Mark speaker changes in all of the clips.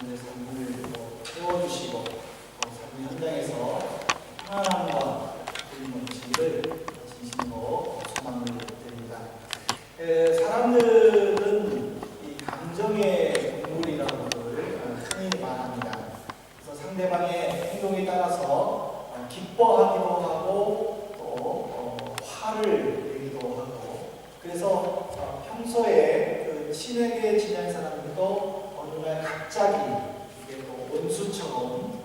Speaker 1: 자신들의 삶을 세워주시고 삶의 현장에서 편안함과 넘치기를 진심으로 소망을 드립니다. 사람들은 이 감정의 동물이라고를 흔히 말합니다. 그래서 상대방의 행동에 따라서 기뻐하기도 하고 또 화를 내기도 하고, 그래서 평소에 그 친하게 지내는 사람들도 어느 날 갑자기 이게 또 원수처럼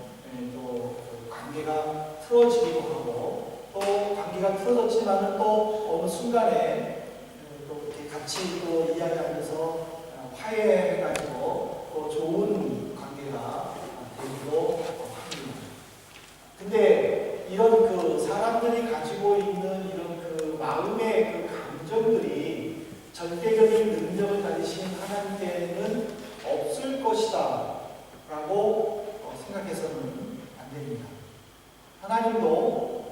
Speaker 1: 또 관계가 틀어지기도 하고, 또 관계가 틀어졌지만은 또 어느 순간에 또 이렇게 같이 또 이야기하면서 화해해가지고 또 좋은 관계가 되기도 합니다. 근데 이런 그 사람들이 가지고 있는 이런 그 마음의 그 감정들이 절대적인 능력을 가지신 하나님께는 없을 것이다 라고 생각해서는 안 됩니다. 하나님도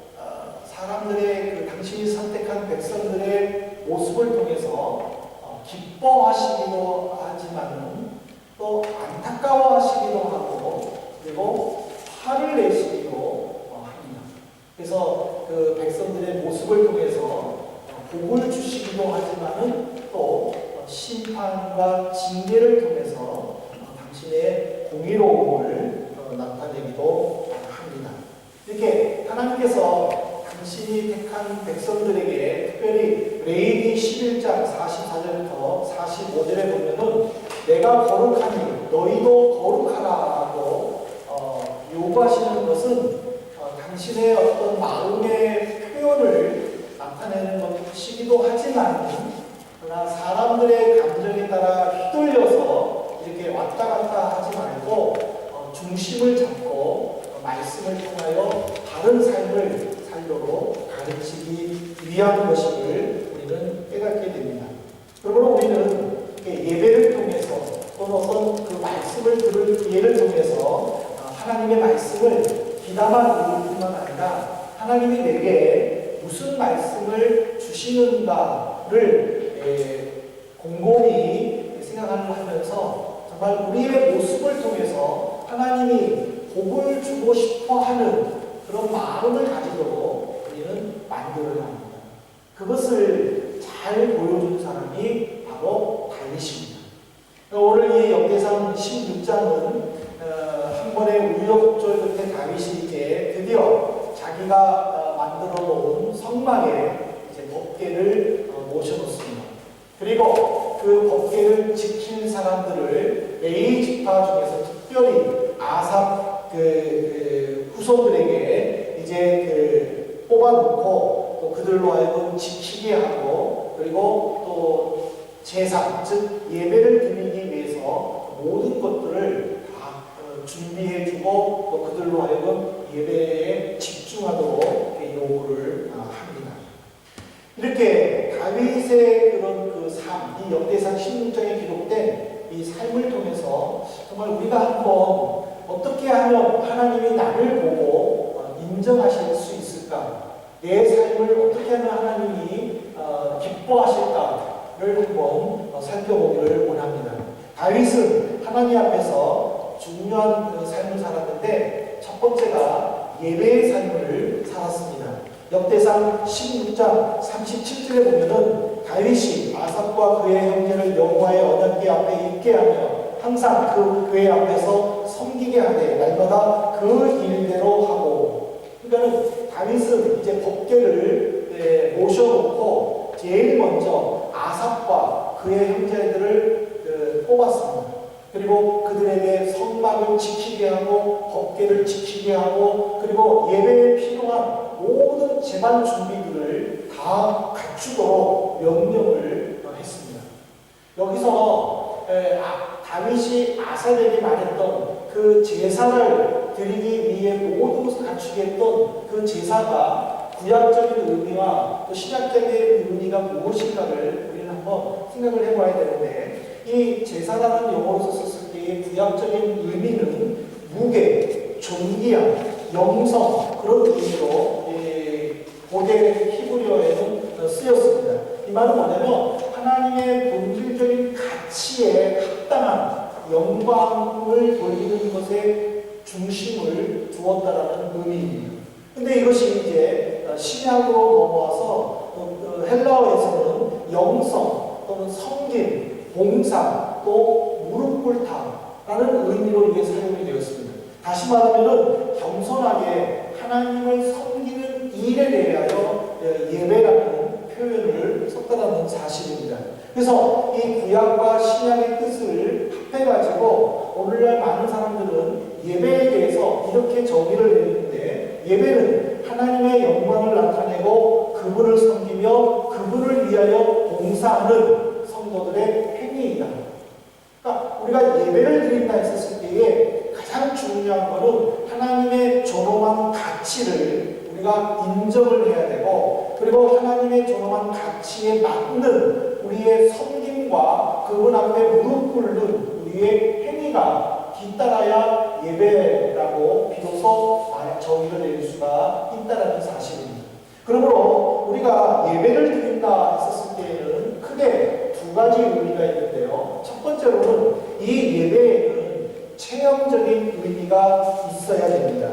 Speaker 1: 사람들의 그 당신이 선택한 백성들의 모습을 통해서 기뻐하시기도 하지만 또 안타까워하시기도 하고, 그리고 화를 내시기도 합니다. 그래서 그 백성들의 모습을 통해서 복을 주시기도 하지만은 또 심판과 징계를 통해서 당신의 공의로움을 나타내기도 합니다. 이렇게 하나님께서 당신이 택한 백성들에게 특별히 레위기 11장 44절부터 45절에 보면은 내가 거룩하니 너희도 거룩하라고 요구하시는 것은 당신의 어떤 마음의 표현을 나타내는 것이기도 하지만, 그러나 사람들의 감정에 따라 휘둘려서 이렇게 왔다 갔다 하지 말고 중심을 잡고 말씀을 통하여 다른 삶을 살도록 가르치기 위한 것임을 우리는 깨닫게 됩니다. 그러므로 우리는 예배를 통해서 또는 어떤 그 말씀을 들을 기회를 통해서 하나님의 말씀을 귀담아 들을 뿐만 아니라 하나님이 내게 무슨 말씀을 주시는가를 곰곰이 생각하면서 정말 우리의 모습을 통해서 하나님이 복을 주고 싶어 하는 그런 마음을 가지도록 우리는 만들어야 합니다. 그것을 잘 보여준 사람이 바로 다윗입니다. 오늘 이 역대상 16장은 한 번의 우여곡절 끝에 다윗이 이제 드디어 자기가 만들어 놓은 성막에 이제 법궤를 모셔놓습니다. 그리고 그 법궤를 지킬 사람들을 레위 지파 중에서 특별히 아삽 후손들에게 이제 뽑아놓고 또 그들로 하여금 지키게 하고, 그리고 또 제사, 즉 예배를 드리기 위해서 모든 것들을 다 준비해주고 또 그들로 하여금 예배에 집중하도록 요구를 합니다. 이렇게 다윗의 그런 그 삶, 이 역대상 16장에 기록된 이 삶을 통해서 정말 우리가 한번 어떻게 하면 하나님이 나를 보고 인정하실 수 있을까? 내 삶을 어떻게 하면 하나님이 기뻐하실까를 한번 살펴보기를 원합니다. 다윗은 하나님 앞에서 중요한 삶을 살았는데 첫 번째가 예배의 삶을 살았습니다. 역대상 16장 37절에 보면은 다윗이 아삽과 그의 형제를 여호와의 언약궤 앞에 있게 하며 항상 그 궤 앞에서 섬기게 하되 날마다 그 일대로 하고. 그러니까는 다윗은 이제 법궤를 모셔놓고 제일 먼저 아삽과 그의 형제들을 뽑았습니다. 그리고 그들에게 성막을 지키게 하고 법궤를 지키게 하고, 그리고 예배에 필요한 모든 제반 준비들을 다 갖추도록 명령을 했습니다. 여기서 다윗이 아삽에게 말했던 그 제사를 드리기 위해 모든 것을 갖추게 했던 그 제사가 구약적인 의미와 또 신약적인 의미가 무엇인가를 우리는 한번 생각을 해봐야 되는데, 이 제사라는 용어로 썼을 때의 구약적인 의미는 무게, 존귀함, 영성, 그런 의미로 고대 히브리어에는 쓰였습니다. 이 말은 뭐냐면 하나님의 본질적인 가치에 합당한 영광을 돌리는 것에 중심을 두었다라는 의미입니다. 근데 이것이 이제 신약으로 넘어와서 헬라어에서는 영성 또는 섬김, 봉사, 또 무릎 꿇다라는 의미로 이게 사용이 되었습니다. 다시 말하면 겸손하게 하나님을 섬기는 일에 대하여 예배라는 표현을 썼다는 사실입니다. 그래서 이 구약과 신약의 뜻을 합해가지고 오늘날 많은 사람들은 예배에 대해서 이렇게 정의를 내리는데, 예배는 하나님의 영광을 나타내고 그분을 섬기며 그분을 위하여 봉사하는 성도들의 행위이다. 그러니까 우리가 예배를 드린다 했었을 때에 가장 중요한 것은 하나님의 존엄한 가치를 우리가 인정을 해야 되고, 그리고 하나님의 존엄한 가치에 맞는 우리의 섬김과 그분 앞에 무릎 꿇는 우리의 행위가 뒤따라야 예배라고 비로소 정의를 내릴 수가 있다는 사실입니다. 그러므로 우리가 예배를 드린다 했었을 때에는 크게 두 가지 의미가 있는데요. 첫 번째로는 이 예배에는 체험적인 의미가 있어야 됩니다.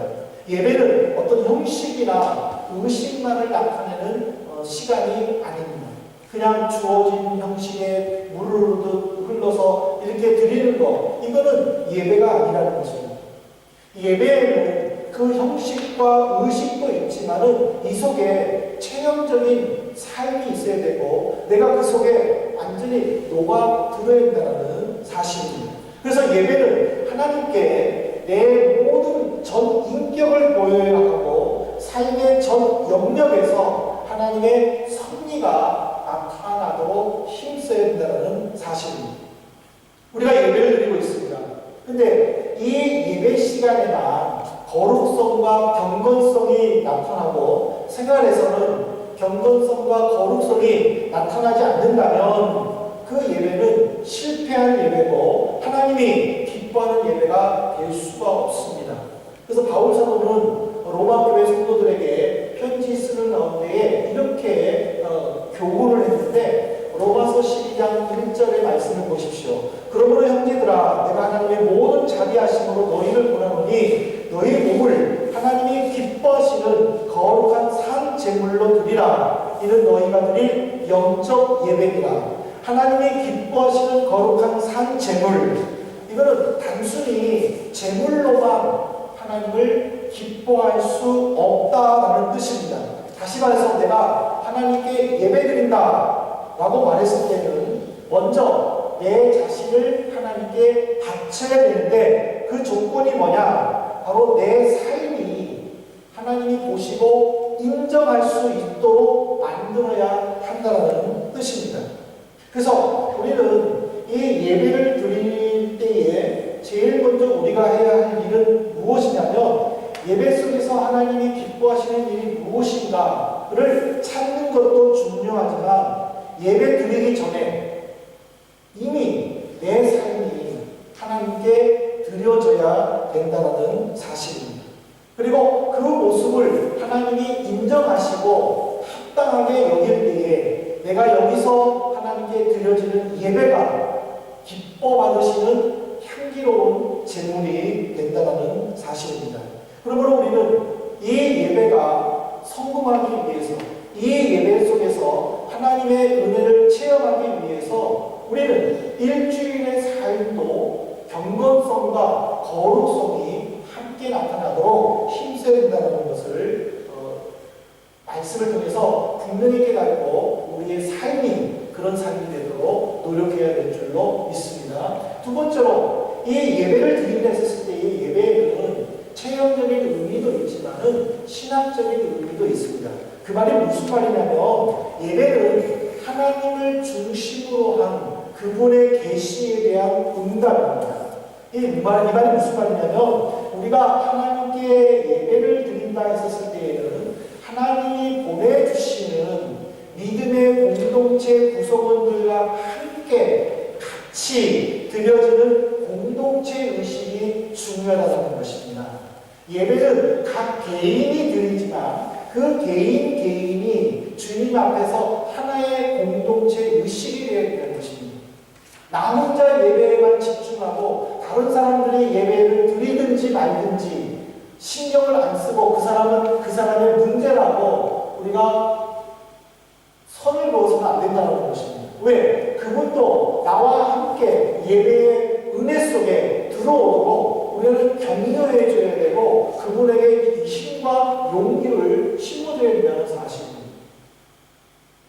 Speaker 1: 예배는 어떤 형식이나 의식만을 나타내는 시간이 아닙니다. 그냥 주어진 형식에 물을 흘러서 이렇게 드리는 것, 이거는 예배가 아니라는 것입니다. 예배에는 그 형식과 의식도 있지만은 이 속에 체험적인 삶이 있어야 되고 내가 그 속에 완전히 녹아들어야 된다는 사실입니다. 그래서 예배는 하나님께 내 모든 전 인격을 보여야 하고 삶의 전 영역에서 하나님의 섭리가 나타나도록 힘써야 된다는 사실입니다. 우리가 예배를 드리고 있습니다. 근데 이 예배 시간에만 거룩성과 경건성이 나타나고 생활에서는 경건성과 거룩성이 나타나지 않는다면 그 예배는 실패한 예배고 하나님이 기뻐하는 예배가 될 수가 없습니다. 그래서 바울 사도는 로마 교회 성도들에게 편지 쓰는 가운데에 이렇게 교훈을 했는데, 로마서 12장 1절의 말씀을 보십시오. 그러므로 형제들아, 내가 하나님의 모든 자비하심으로 너희를 권하노니 너희 몸을 하나님이 기뻐하시는 거룩한 산 제물로 드리라. 이는 너희가 드릴 영적 예배니라. 하나님이 기뻐하시는 거룩한 산 제물, 이거는 단순히 제물로만 하나님을 기뻐할 수 없다라는 뜻입니다. 다시 말해서 내가 하나님께 예배드린다 라고 말했을 때는 먼저 내 자신을 하나님께 바쳐야 되는데, 그 조건이 뭐냐? 바로 내 삶이 하나님이 보시고 인정할 수 있도록 만들어야 한다는 뜻입니다. 그래서 우리는 이 예배를 드릴 때에 제일 먼저 우리가 해야 할 일은 무엇이냐면, 예배 속에서 하나님이 기뻐하시는 일이 무엇인가를 찾는 것도 중요하지만 예배 드리기 전에 이미 내 삶이 하나님께 드려져야 된다는 사실입니다. 그리고 그 모습을 하나님이 인정하시고 합당하게 여길 때에 내가 여기서 하나님께 드려지는 예배가 기뻐 받으시는 향기로운 제물이 된다는 사실입니다. 그러므로 우리는 이 예배가 성공하기 위해서, 이 예배 속에서 하나님의 은혜를 체험하기 위해서 우리는 일주일의 삶도 경건성과 거룩성이 함께 나타나도록 힘써야 된다는 것을 말씀을 통해서 분명히 깨닫고 우리의 삶이 그런 삶이 되도록 노력해야 될 줄로 믿습니다. 두 번째로, 이 예배를 드린다 했을 때 이 예배에는 체험적인 의미도 있지만은 신학적인 의미도 있습니다. 그 말이 무슨 말이냐면, 예배는 하나님을 중심으로 한 그분의 계시에 대한 응답입니다. 이 말이 무슨 말이냐면, 우리가 하나님께 예배를 드린다 했었을 때에는 하나님이 보내주시는 믿음의 공동체 구성원들과 함께 같이 드려지는 공동체 의식이 중요하다는 것입니다. 예배는 각 개인이 드리지만 그 개인이 주님 앞에서 하나의 공동체 의식이 되어야 되는 것입니다. 나 혼자 예배에만 집중하고 다른 사람들이 예배를 드리든지 말든지 신경을 안 쓰고 그 사람은 그 사람의 문제라고 우리가 선을 그어서는 안 된다는 것입니다. 왜? 그분도 나와 함께 예배의 은혜 속에 들어오도록 우리는 격려해 줘야 되고 그분에게 힘과 용기를 심어줘야 된다는 사실입니다.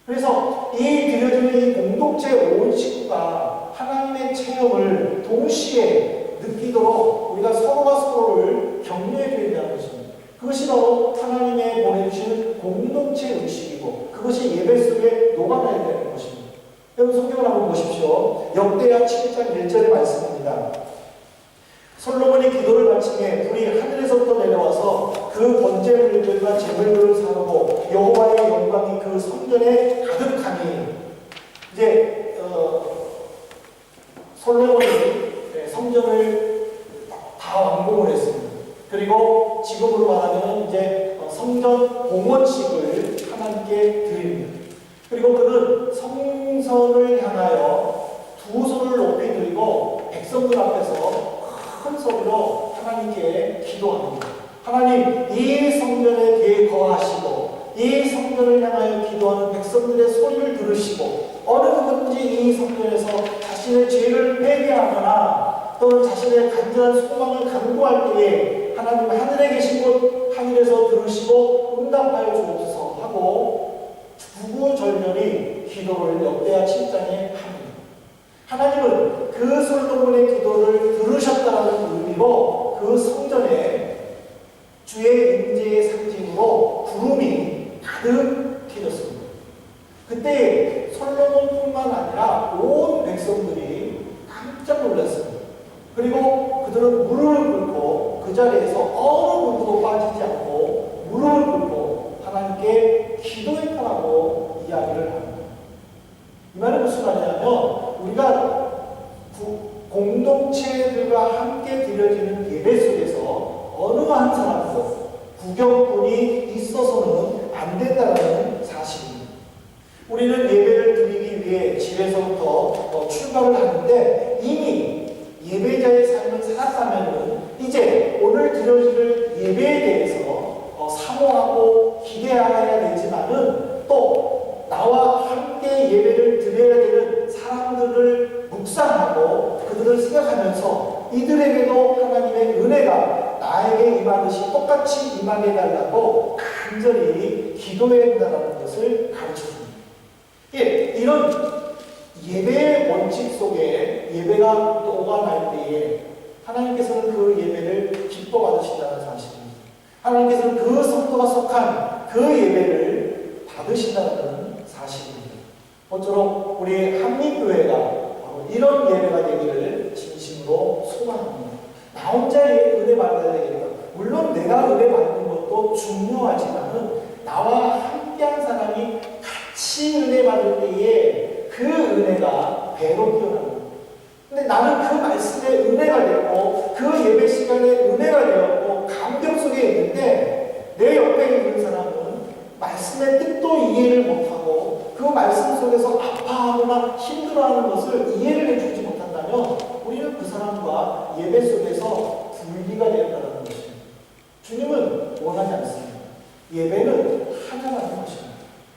Speaker 1: 그래서 이 드려지는 이 공동체 온 식구가 하나님의 체험을 동시에 느끼도록 우리가 서로가 서로를 격려해 줘야 된다는 것입니다. 그것이 바로 하나님의 보내주신 공동체 의식이고 그것이 예배 속에 녹아나야 되는 것입니다. 여러분 성경을 한번 보십시오. 역대하 7장 1절의 말씀입니다. 솔로몬이 기도를 마치매 불이 하늘에서부터 내려와서 그 번제물들과 제물들을 사르고 여호와의 영광이 그 성전에 가득하니 이제 솔로몬이 성전을 다 완공을 했습니다. 그리고 지금으로 말하면 이제 성전 봉헌식을 하나님께 드립니다. 그리고 그는 성전을 향하여 두 손을 높이 들고 백성들 앞에서 큰 소리로 하나님께 기도합니다. 하나님, 이 성전에 대해 거하시고 이 성전을 향하여 기도하는 백성들의 소리를 들으시고 어느 누구든지 이 성전에서 자신의 죄를 회개하거나 또는 자신의 간절한 소망을 간구할 때에 하나님 하늘에 계신 곳 하늘에서 들으시고 응답하여 주옵소서 하고 구구절절히 기도를 역대하 7장에 합니다. 하나님은 그 솔로몬의 기도를 들으셨다는 의미로 그 성전에 주의 임재의 상징으로 구름이 가득해졌습니다. 그때 솔로몬뿐만 아니라 온 백성들이 깜짝 놀랐습니다. 그리고 그들은 무릎을 꿇고 그 자리에서 어느 누구도 빠지지 않고 무릎을 꿇고 하나님께 기도했다라고 이야기를 합니다. 이 말은 무슨 말이냐면 우리가 공동체들과 함께 드려지는 예배 속에서 어느 한 사람도 구경꾼이 있어서는 안 된다는 사실입니다. 우리는 예배를 드리기 위해 집에서부터 출발을 하는데 이미 예배자의 삶을 살았다면 이제 오늘 드려질 예배에 대해서 사모하고 기대해야 되지만은 또 나와 함께 예배를 드려야 되는 사람들을 묵상하고 그들을 생각하면서 이들에게도 하나님의 은혜가 나에게 임하듯이 똑같이 임하게 달라고 간절히 기도해야 된다는 것을 가르쳐줍니다. 예, 이런 예배의 원칙 속에 예배가 녹아날 때에 하나님께서는 그 예배를 기뻐 받으신다는 사실입니다. 하나님께서는 그 성도가 속한 그 예배를 받으신다는 사실입니다. 모쪼록 우리 한민교회가 바로 이런 예배가 되기를 진심으로 소망합니다. 나 혼자의 은혜 받아야 되겠다. 물론 내가 은혜 받는 것도 중요하지만은 나와 함께한 사람이 같이 은혜 받을 때에 그 은혜가 배로 뛰어납니다. 근데 나는 그 말씀에 은혜가 되었고 그 예배 시간에 은혜가 되었고 감격 속에 있는데 내 옆에 있는 사람은 말씀의 뜻도 이해를 못하고 그 말씀 속에서 아파하거나 힘들어하는 것을 이해를 해주지 못한다면 우리는 그 사람과 예배 속에서 분리가 되었다는 것입니다. 주님은 원하지 않습니다. 예배는 하나라는 것입니다.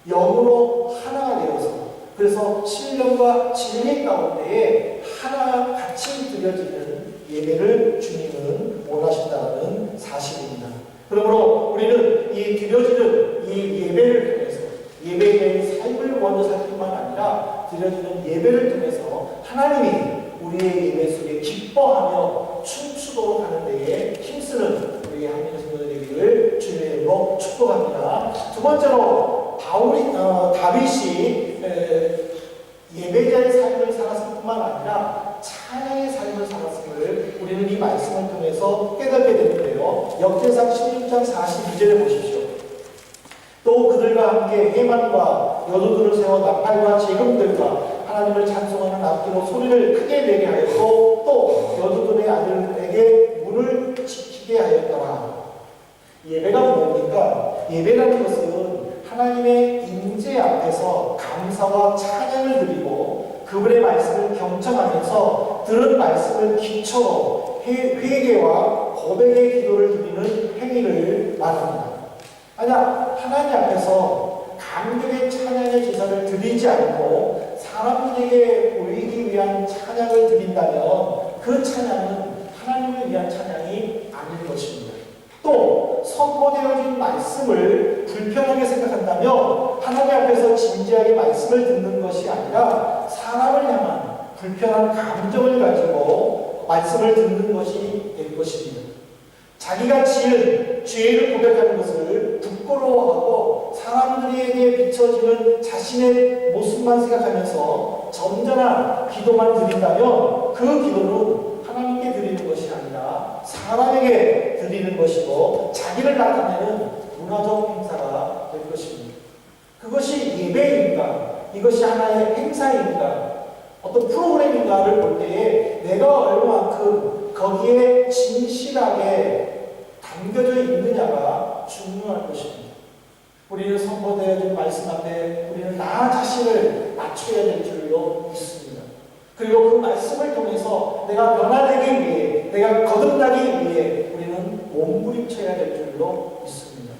Speaker 1: 영으로 하나가 되어서 그래서 신령과 진리 가운데에 하나 같이 드려지는 예배를 주님은 원하신다는 사실입니다. 그러므로 우리는 이 드려지는 이 예배를 통해서 예배에 대한 삶을 먼저 살 뿐만 아니라 드려지는 예배를 통해서 하나님이 우리의 예배 속에 기뻐하며 춤추도록 하는 데에 힘쓰는 우리 한민의 성도들 되기를 주님의 이름으로 축복합니다. 두 번째로 다윗이 예배자의 삶을 살았을 뿐만 아니라 찬양의 삶을 살았음을 우리는 이 말씀을 통해서 깨닫게 되는데요. 역대상 16장 42절에 보십시오. 또 그들과 함께 해만과 여두들을 세워 나팔과 재금들과 하나님을 찬송하는 악기로 소리를 크게 내게 하였고 또 여두들의 아들에게 문을 지키게 하였더라. 예배가 뭡니까? 예배라는 것은 하나님의 임재 앞에서 감사와 찬양을 드리고 그분의 말씀을 경청하면서 통해서 들은 말씀을 기초로 회개와 고백의 기도를 드리는 행위를 말합니다. 만약 하나님 앞에서 감격의 찬양의 제사를 드리지 않고 사람들에게 보이기 위한 찬양을 드린다면 그 찬양은 하나님을 위한 찬양이 아닐 것입니다. 또 선포되어진 말씀을 불편하게 생각한다면 하나님 앞에서 진지하게 말씀을 듣는 것이 아니라 사람을 향한 불편한 감정을 가지고 말씀을 듣는 것이 될 것입니다. 자기가 지은 죄를 고백하는 것을 부끄러워하고 사람들에게 비춰지는 자신의 모습만 생각하면서 점잖은 기도만 드린다면 그 기도는 하나님께 드리는 것이 아니라 사람에게 드리는 것이고 자기를 나타내는 문화적 행사가 될 것입니다. 그것이 예배인가? 이것이 하나의 행사인가? 어떤 프로그램인가를 볼 때에 내가 얼마만큼 거기에 진실하게 담겨져 있느냐가 중요할 것입니다. 우리는 선포되어진 말씀 앞에 우리는 나 자신을 맞춰야 될 줄로 믿습니다. 그리고 그 말씀을 통해서 내가 변화되기 위해, 내가 거듭나기 위해 우리는 몸부림쳐야 될 줄로 믿습니다.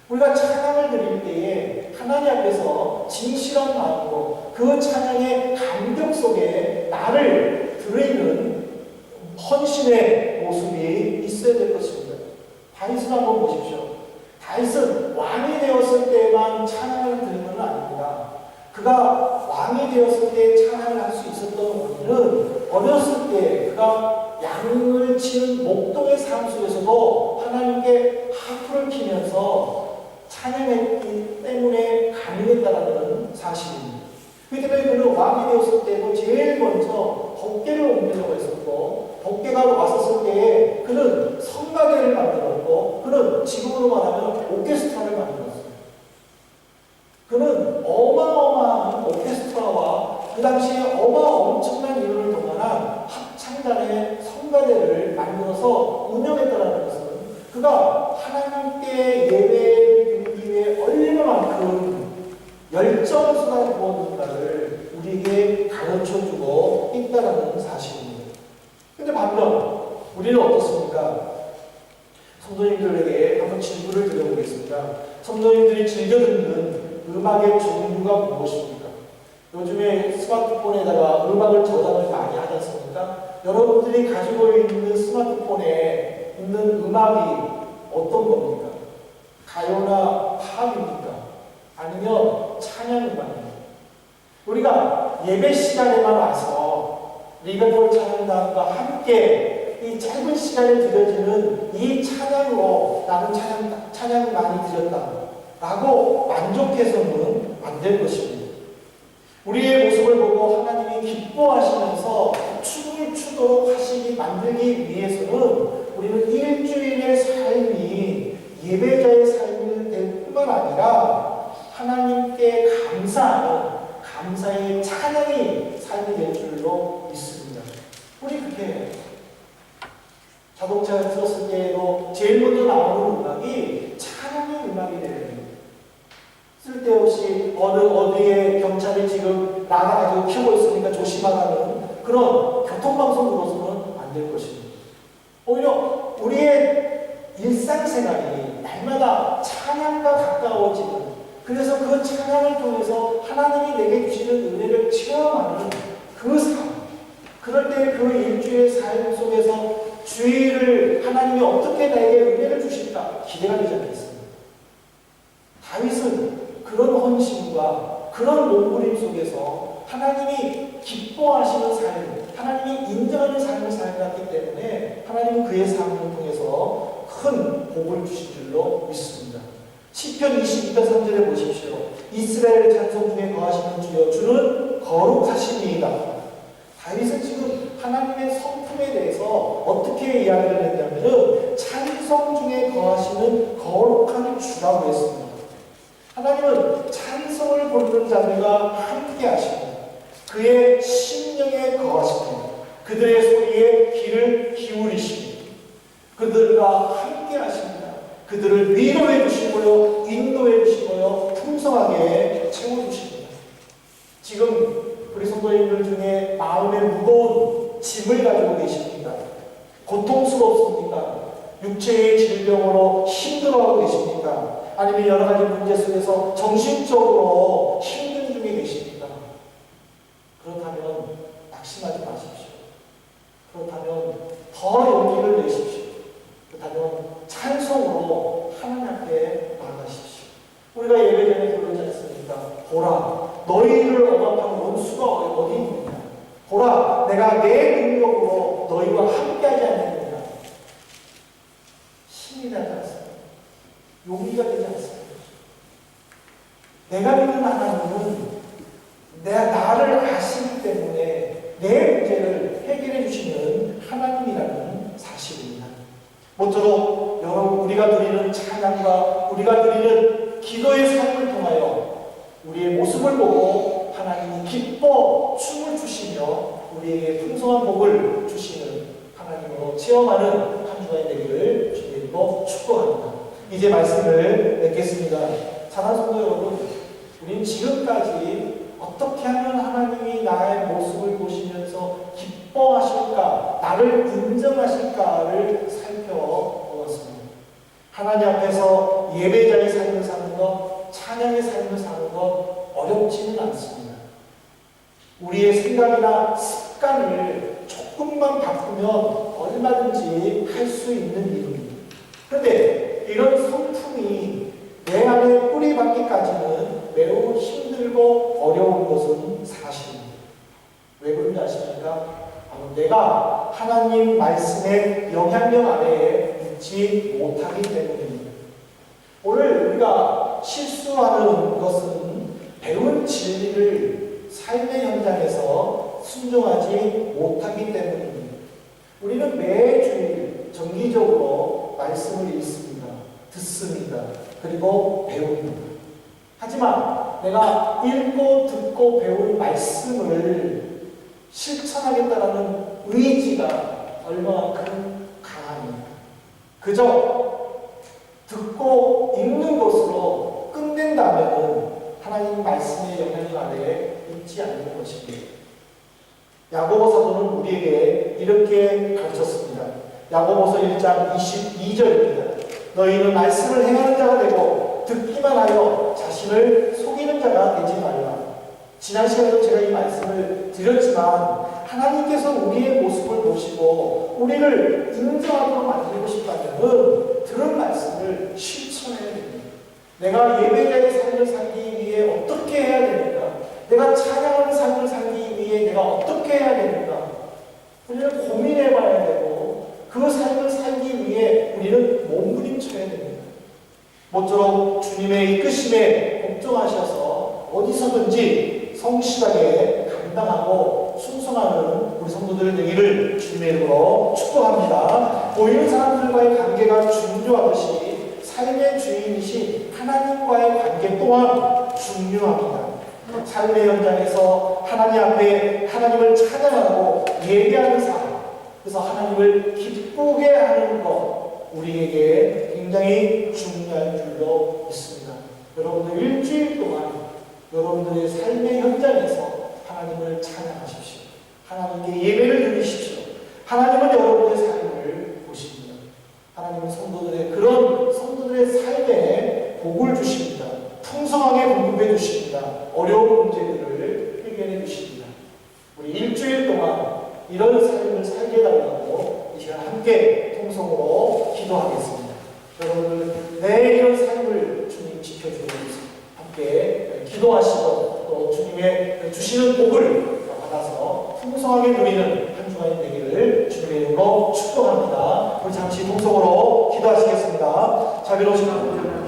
Speaker 1: 우리가 찬양을 드릴 때에 하나님 앞에서 진실한 마음으로 그 찬양의 감격 속에 나를 드리는 헌신의 모습이 있어야 될 것입니다. 다윗을 한번 보십시오. 다윗은 왕이 되었을 때만 찬양을 드리는 건 아닙니다. 그가 왕이 되었을 때 찬양을 할 수 있었던 원인은 어렸을 때 그가 양을 치는 목동의 삶 속에서도 하나님께 하프를 키면서 찬양했기 때문에 가능했다는 사실입니다. 그렇기 때문에 그는 왕이 되었을 때도 제일 먼저 법궤를 옮기려고 했었고, 법궤가 왔었을 때에 그는 성가대를 만들었고, 그는 지금으로 말하면 오케스트라를 만들었어요. 그는 어마어마한 오케스트라와 그 당시에 엄청난 인원을 동원한 합창단의 성가대를 만들어서 운영했다는 것은 그가 하나님께 예배를 드리기 위해 얼마만큼 열정을 쏟아부었는가를 우리에게 가르쳐주고 있다는 사실입니다. 근데 반면 우리는 어떻습니까? 성도님들에게 한번 질문을 드려보겠습니다. 성도님들이 즐겨 듣는 음악의 종류가 무엇입니까? 요즘에 스마트폰에다가 음악을 저장을 많이 하지 않습니까? 여러분들이 가지고 있는 스마트폰에 있는 음악이 어떤 겁니까? 가요나 팝입니까? 아니면 찬양 음악입니까? 우리가 예배 시간에만 와서 리베폴 찬양단과 함께 이 짧은 시간에 드려지는 이 찬양으로 나는 찬양을 많이 드렸다 라고 만족해서는 안 될 것입니다. 우리의 모습을 보고 하나님이 기뻐하시면서 춤을 추도록 하시기 만들기 위해서는 우리는 일주일의 삶이 예배자의 삶이 될 뿐만 아니라 하나님께 감사하는 감사의 찬양이 삶이 될 줄로 믿습니다. 우리 그렇게 해요. 자동차를 틀었을 때에도 제일 먼저 나오는 음악이 찬양의 음악이 되는 쓸데없이 어디에 경찰이 지금 나가가지고 켜고 있으니까 조심하라는 그런 교통방송 들어서는 안 될 것입니다. 오히려 우리의 일상생활이 날마다 찬양과 가까워지는, 그래서 그 찬양을 통해서 하나님이 내게 주시는 은혜를 체험하는 그 삶, 그럴 때 그 일주일의 삶 속에서 주일을 하나님이 어떻게 나에게 은혜를 주실까 기대가 되지 않겠습니까? 다윗은 그런 헌신과 그런 몸부림 속에서 하나님이 기뻐하시는 삶, 하나님이 인정하는 삶을 살았기 때문에 하나님은 그의 삶을 통해서 큰 복을 주신 줄로 믿습니다. 시편 22편 3절에 보십시오. 이스라엘의 찬송 중에 거하시는 주여, 주는 거룩하시니이다. 다윗은 지금 하나님의 성품에 대해서 어떻게 이야기를 했냐면은 찬송 중에 거하시는 거룩한 주라고 했습니다. 하나님은 찬송을 부르는 자들과 함께 하십니다. 그의 심령에 거하십니다. 그들의 소리에 귀를 기울이십니다. 그들과 함께 하십니다. 그들을 위로해 주시고요, 인도해 주시고요, 풍성하게 채워주십니다. 지금 우리 성도님들 중에 마음에 무거운 짐을 가지고 계십니까? 고통스럽습니까? 육체의 질병으로 힘들어하고 계십니까? 아니면 여러 가지 문제 속에서 정신적으로 힘든 중에 계십니까? 그렇다면 낙심하지 마십시오. 그렇다면 더 용기를 내십시오. 그렇다면 찬송으로 하나님 앞에 나아가십시오. 우리가 예배 전에 그러지 않습니까? 보라, 너희를 억압한 원수가 어디 있느냐? 보라, 내가 내 능력으로 너희와 함께하지 않느냐? 힘이 나지 않습니다. 용기가 되지 않습니다. 내가 믿는 하나님은 나를 아시기 때문에 내 문제를 해결해 주시는 하나님이라는 사실입니다. 모쪼록 여러분, 우리가 드리는 찬양과 우리가 드리는 기도의 삶을 통하여 우리의 모습을 보고 하나님이 기뻐 춤을 추시며 우리에게 풍성한 복을 주시는 하나님으로 체험하는 한 주간이 되기를 주님으로 축복합니다. 이제 말씀을 맺겠습니다. 사랑하는 성도 여러분, 우리는 지금까지 어떻게 하면 하나님이 나의 모습을 보시면서 기뻐하실까, 나를 인정하실까를 살펴보았습니다. 하나님 앞에서 예배자의 삶을 사는 것, 찬양의 삶을 사는 것 어렵지는 않습니다. 우리의 생각이나 습관을 조금만 바꾸면 얼마든지 할 수 있는 일입니다. 그런데 이런 성품이 내 안에 뿌리박기까지는 매우 힘들고 어려운 것은 사실입니다. 왜 그런지 아십니까? 내가 하나님 말씀의 영향력 아래에 있지 못하기 때문입니다. 오늘 우리가 실수하는 것은 배운 진리를 삶의 현장에서 순종하지 못하기 때문입니다. 우리는 매주일 정기적으로 말씀을 읽습니다. 듣습니다. 그리고 배웁니다. 하지만 내가 읽고 듣고 배운 말씀을 실천하겠다는 의지가 얼마만큼 강합니까? 그저 듣고 읽는 것으로 끝낸다면 하나님 말씀의 영향력 아래에 있지 않는 것입니다. 야고보 사도는 우리에게 이렇게 가르쳤습니다. 야고보서 1장 22절입니다. 너희는 말씀을 행하는 자가 되고 듣기만 하여 자신을 속이는 자가 되지 말라. 지난 시간에도 제가 이 말씀을 드렸지만 하나님께서 우리의 모습을 보시고 우리를 인정하도록 만들고 싶다면 들은 말씀을 실천해야 됩니다. 내가 예배자의 삶을 살기 위해 어떻게 해야 됩니까? 내가 찬양하는 삶을 살기 위해 내가 어떻게 해야 됩니까? 우리는 고민해 봐야 되고 그 삶을 살기 위해 우리는 몸부림쳐야 됩니다. 모쪼록 주님의 이끄심에 복종하셔서 어디서든지 성실하게 감당하고 순종하는 우리 성도들 되기를 주님의 이름으로 축복합니다. 보이는 사람들과의 관계가 중요하듯이 삶의 주인이신 하나님과의 관계 또한 중요합니다. 삶의 현장에서 하나님 앞에 하나님을 찬양하고 예배하는 삶, 그래서 하나님을 기쁘게 하는 것, 우리에게 굉장히 중요한 줄로 믿습니다. 여러분들 일주일 동안 여러분들의 삶의 현장에서 하나님을 찬양하십시오. 하나님께 예배를 드리십시오. 하나님은 여러분의 삶을 보십니다. 하나님은 그런 성도들의 삶에 복을 주십니다. 풍성하게 공급해 주십니다. 어려운 문제들을 해결해 주십니다. 우리 일주일 동안 이런 삶을 살게 해달라고 이 시간 함께 통성으로 기도하겠습니다. 여러분들 내 이런 삶을 주님 지켜주옵소서. 함께 기도하시고 또 주님의 주시는 복을 받아서 풍성하게 누리는 한 주간이 되기를 주님의 이름으로 축복합니다. 우리 잠시 통성으로 기도하시겠습니다. 자비로우신 하나님,